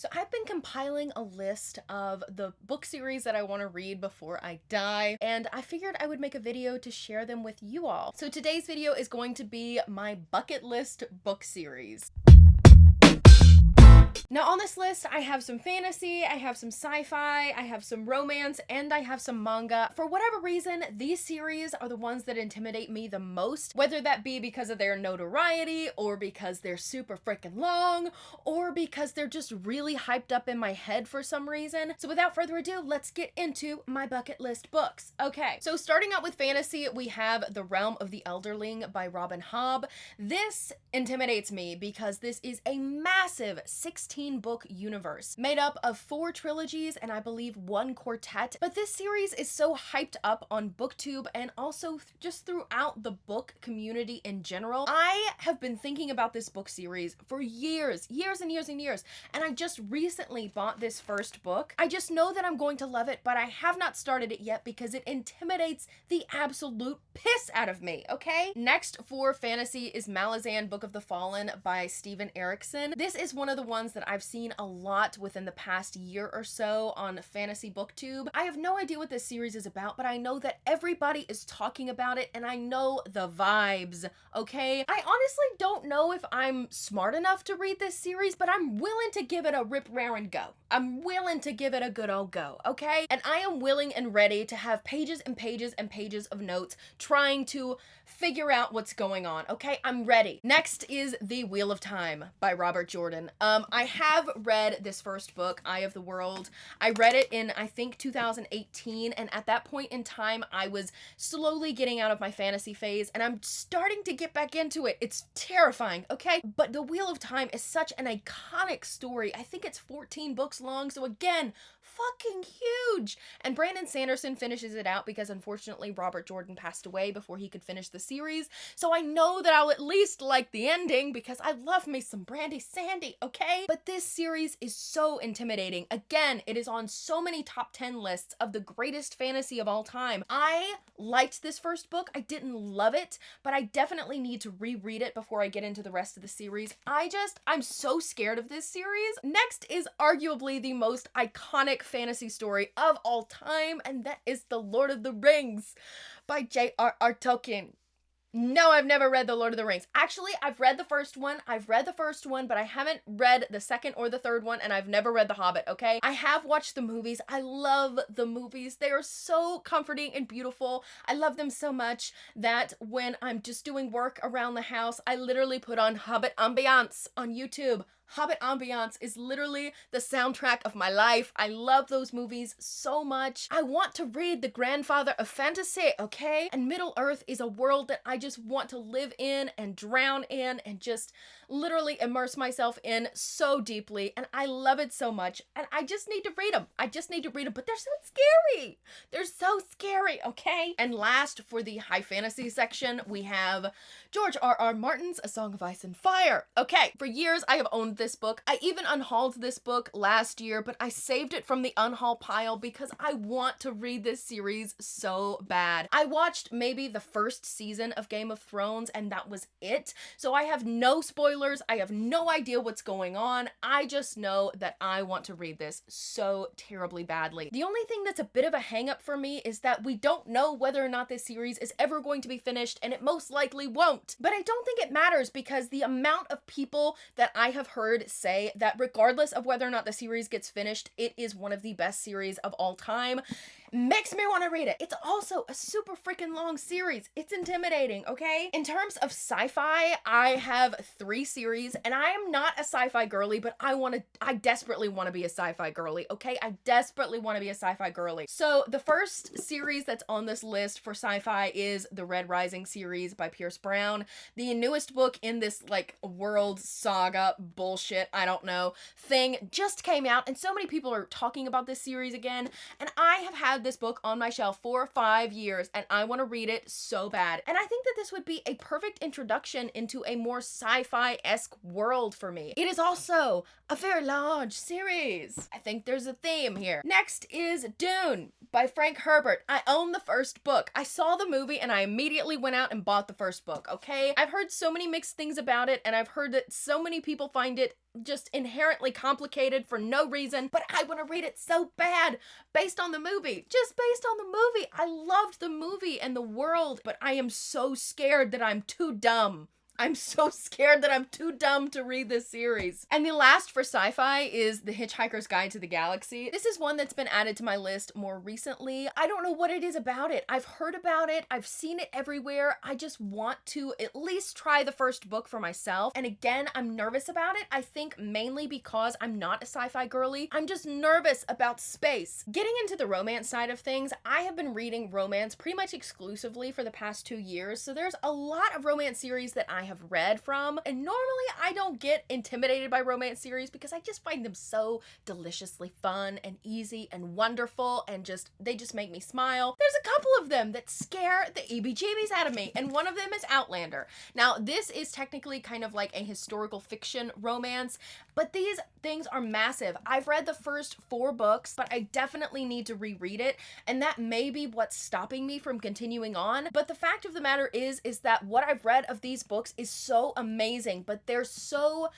So I've been compiling a list of the book series that I want to read before I die, and I figured I would make a video to share them with you all. So today's video is going to be my bucket list book series. Now on this list, I have some fantasy, I have some sci-fi, I have some romance, and I have some manga. For whatever reason, these series are the ones that intimidate me the most, whether that be because of their notoriety, or because they're super freaking long, or because they're just really hyped up in my head for some reason. So without further ado, let's get into my bucket list books. Okay, so starting out with fantasy, we have The Realm of the Elderling by Robin Hobb. This intimidates me because this is a massive 16-book universe made up of 4 trilogies and I believe 1 quartet, but this series is so hyped up on BookTube and also just throughout the book community in general. I have been thinking about this book series for years and years, and I just recently bought this first book. I just know that I'm going to love it, but I have not started it yet because it intimidates the absolute piss out of me, okay? Next for fantasy is Malazan Book of the Fallen by Steven Erikson. This is one of the ones that I've seen a lot within the past year or so on Fantasy BookTube. I have no idea what this series is about, but I know that everybody is talking about it and I know the vibes, okay? I honestly don't know if I'm smart enough to read this series, but I'm willing to give it a rip, roar, and go. I'm willing to give it a good old go, okay? And I am willing and ready to have pages and pages and pages of notes trying to figure out what's going on, okay? I'm ready. Next is The Wheel of Time by Robert Jordan. I have read this first book, Eye of the World. I read it in, I think, 2018, and at that point in time, I was slowly getting out of my fantasy phase, and I'm starting to get back into it. It's terrifying, okay? But The Wheel of Time is such an iconic story. I think it's 14 books long, so again, fucking huge! And Brandon Sanderson finishes it out because unfortunately Robert Jordan passed away before he could finish the series, so I know that I'll at least like the ending because I love me some Brandy Sandy, okay? But this series is so intimidating. Again, it is on so many top 10 lists of the greatest fantasy of all time. I liked this first book. I didn't love it, but I definitely need to reread it before I get into the rest of the series. I'm so scared of this series. Next is arguably the most iconic fantasy story of all time, and that is The Lord of the Rings by J.R.R. Tolkien. No, I've never read The Lord of the Rings. Actually, I've read the first one, but I haven't read the second or the third one, and I've never read The Hobbit, okay? I have watched the movies. I love the movies. They are so comforting and beautiful. I love them so much that when I'm just doing work around the house, I literally put on Hobbit Ambiance on YouTube. Hobbit Ambiance is literally the soundtrack of my life. I love those movies so much. I want to read the grandfather of fantasy, okay? And Middle-earth is a world that I just want to live in and drown in and just literally immerse myself in so deeply, and I love it so much, and I just need to read them. But they're so scary. They're so scary, okay? And last, for the high fantasy section, we have George R.R. Martin's A Song of Ice and Fire. Okay, for years I have owned this book. I even unhauled this book last year, but I saved it from the unhaul pile because I want to read this series so bad. I watched maybe the first season of Game of Thrones, and that was it. So I have no spoilers. I have no idea what's going on. I just know that I want to read this so terribly badly. The only thing that's a bit of a hang-up for me is that we don't know whether or not this series is ever going to be finished, and it most likely won't. But I don't think it matters because the amount of people that I have heard say that regardless of whether or not the series gets finished, it is one of the best series of all time makes me want to read it. It's also a super freaking long series. It's intimidating, okay? In terms of sci-fi, I have 3 series, and I am not a sci-fi girly, but I desperately want to be a sci-fi girly, okay? I desperately want to be a sci-fi girly. So the first series that's on this list for sci-fi is the Red Rising series by Pierce Brown. The newest book in this, like, world saga bullshit, I don't know, thing just came out, and so many people are talking about this series again, and I have had this book on my shelf for 5 years, and I want to read it so bad. And I think that this would be a perfect introduction into a more sci-fi-esque world for me. It is also a very large series. I think there's a theme here. Next is Dune by Frank Herbert. I own the first book. I saw the movie and I immediately went out and bought the first book, okay? I've heard so many mixed things about it, and I've heard that so many people find find it just inherently complicated for no reason, but I want to read it so bad based on the movie. Just based on the movie. I loved the movie and the world, but I am so scared that I'm too dumb. I'm so scared that I'm too dumb to read this series. And the last for sci-fi is The Hitchhiker's Guide to the Galaxy. This is one that's been added to my list more recently. I don't know what it is about it. I've heard about it. I've seen it everywhere. I just want to at least try the first book for myself. And again, I'm nervous about it. I think mainly because I'm not a sci-fi girly. I'm just nervous about space. Getting into the romance side of things, I have been reading romance pretty much exclusively for the past 2 years. So there's a lot of romance series that I have read from, and normally I don't get intimidated by romance series because I just find them so deliciously fun and easy and wonderful, and they just make me smile. There's a couple of them that scare the EBGBs out of me, and one of them is Outlander. Now, this is technically kind of like a historical fiction romance, but these things are massive. I've read the first 4 books, but I definitely need to reread it, and that may be what's stopping me from continuing on. But the fact of the matter is that what I've read of these books is so amazing, but they're so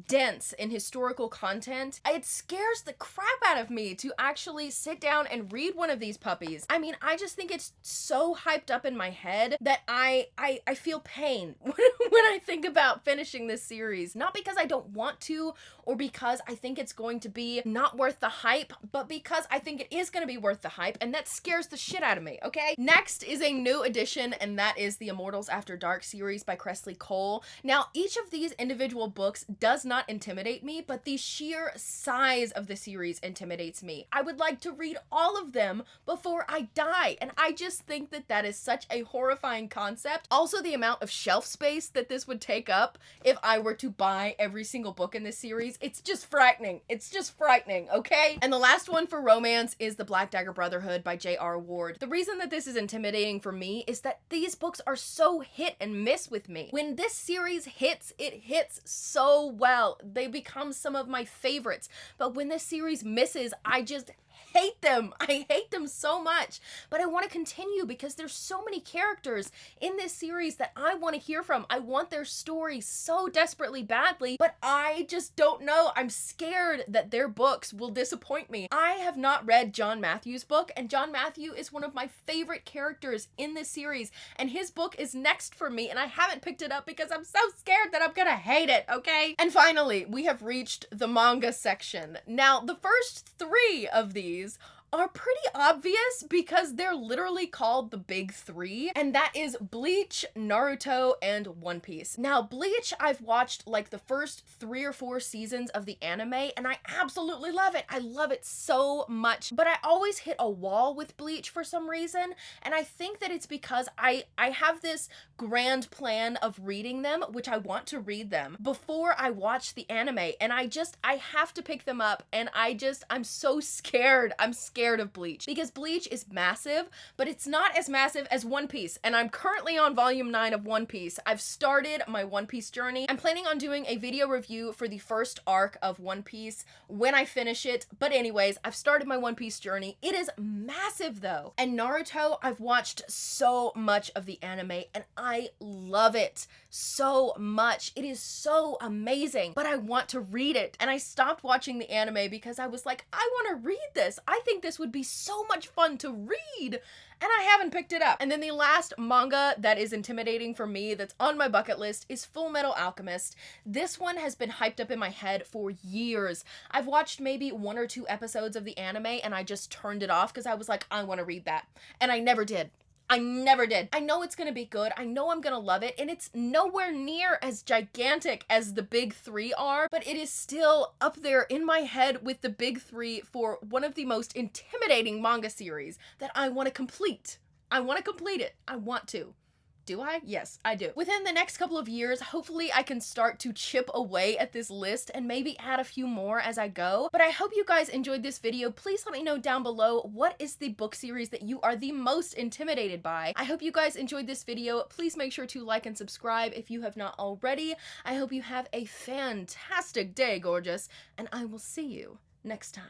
dense in historical content. It scares the crap out of me to actually sit down and read one of these puppies. I mean, I just think it's so hyped up in my head that I feel pain when I think about finishing this series. Not because I don't want to, or because I think it's going to be not worth the hype, but because I think it is going to be worth the hype, and that scares the shit out of me, okay? Next is a new addition, and that is the Immortals After Dark series by Cressley Cole. Now, each of these individual books does not intimidate me, but the sheer size of the series intimidates me. I would like to read all of them before I die, and I just think that that is such a horrifying concept. Also, the amount of shelf space that this would take up if I were to buy every single book in this series, it's just frightening. It's just frightening, okay? And the last one for romance is The Black Dagger Brotherhood by J.R. Ward. The reason that this is intimidating for me is that these books are so hit and miss with me. When this series hits, it hits so well. They become some of my favorites. But when this series misses, I just hate them. I hate them so much, but I want to continue because there's so many characters in this series that I want to hear from. I want their stories so desperately badly, but I just don't know. I'm scared that their books will disappoint me. I have not read John Matthews' book, and John Matthew is one of my favorite characters in this series, and his book is next for me, and I haven't picked it up because I'm so scared that I'm gonna hate it, okay? And finally, we have reached the manga section. Now, the first 3 of these are pretty obvious because they're literally called the big 3, and that is Bleach, Naruto, and One Piece. Now, Bleach, I've watched like the first 3 or 4 seasons of the anime, and I absolutely love it. I love it so much, but I always hit a wall with Bleach for some reason, and I think that it's because I have this grand plan of reading them, which I want to read them before I watch the anime, and I have to pick them up, and I'm so scared. I'm scared of Bleach because Bleach is massive, but it's not as massive as One Piece, and I'm currently on volume 9 of One Piece. I've started my One Piece journey. I'm planning on doing a video review for the first arc of One Piece when I finish it, but anyways, I've started my One Piece journey. It is massive though. And Naruto, I've watched so much of the anime and I love it so much. It is so amazing, but I want to read it, and I stopped watching the anime because I was like, I want to read this. I think this would be so much fun to read, and I haven't picked it up. And then the last manga that is intimidating for me that's on my bucket list is Full Metal Alchemist. This one has been hyped up in my head for years. I've watched maybe 1 or 2 episodes of the anime and I just turned it off because I was like, I want to read that. And I never did. I never did. I know it's gonna be good. I know I'm gonna love it, and it's nowhere near as gigantic as the big 3 are, but it is still up there in my head with the big 3 for one of the most intimidating manga series that I want to complete. I want to complete it. I want to. Do I? Yes, I do. Within the next couple of years, hopefully I can start to chip away at this list and maybe add a few more as I go. But I hope you guys enjoyed this video. Please let me know down below, what is the book series that you are the most intimidated by? I hope you guys enjoyed this video. Please make sure to like and subscribe if you have not already. I hope you have a fantastic day, gorgeous, and I will see you next time.